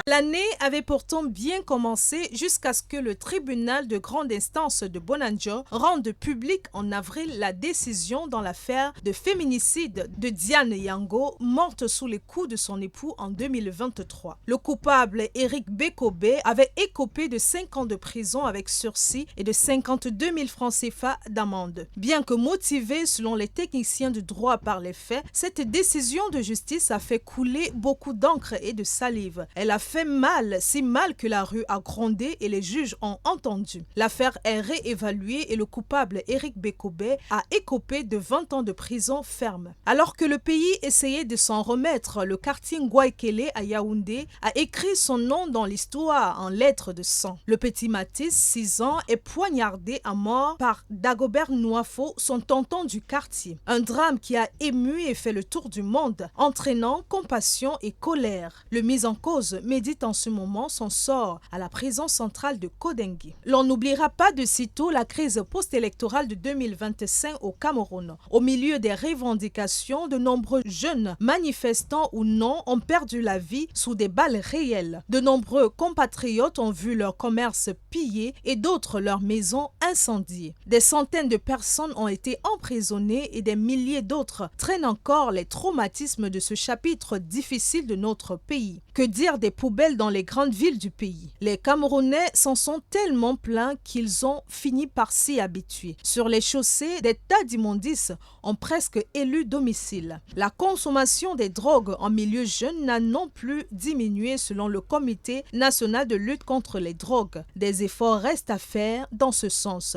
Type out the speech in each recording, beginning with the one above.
L'année avait pourtant bien commencé jusqu'à ce que le tribunal de grande instance de Bonanjo rende publique en avril la décision dans l'affaire de féminicide de Diane Yango, morte sous les coups de son époux en 2023. Le coupable, Eric Bekobe, avait écopé de 5 ans de prison avec sursis et de 52 000 francs CFA d'amende. Bien que motivée selon les techniciens du droit par les faits, cette décision de justice a fait couler beaucoup d'encre et de salive. Elle a fait mal, si mal que la rue a grondé et les juges ont entendu. L'affaire est réévaluée et le coupable Eric Bekobe a écopé de 20 ans de prison ferme. Alors que le pays essayait de s'en remettre, le quartier Ngwaikele à Yaoundé a écrit son nom dans l'histoire en lettres de sang. Le petit Mathis, 6 ans, est poignardé à mort par Dagobert Nwafo, son tonton du quartier. Un drame qui a ému et fait le tour du monde, entraînant compassion et colère. Le mis en cause médite en ce moment son sort à la prison centrale de Kodengi. L'on n'oubliera pas de sitôt la crise post-électorale de 2025 au Cameroun. Au milieu des revendications, de nombreux jeunes, manifestants ou non, ont perdu la vie sous des balles réelles. De nombreux compatriotes ont vu leur commerce pillé et d'autres leurs maisons incendiées. Des centaines de personnes ont été emprisonnées et des milliers d'autres traînent encore les traumatismes de ce chapitre difficile de notre pays. Que dire des poubelles dans les grandes villes du pays? Les Camerounais s'en sont tellement plaints qu'ils ont fini par s'y habituer. Sur les chaussées, des tas d'immondices ont presque élu domicile. La consommation des drogues en milieu jeune n'a non plus diminué selon le Comité national de lutte contre les drogues. Des efforts restent à faire dans ce sens.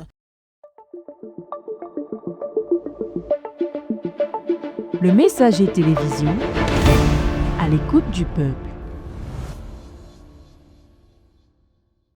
Le Messager Télévision, à l'écoute du peuple.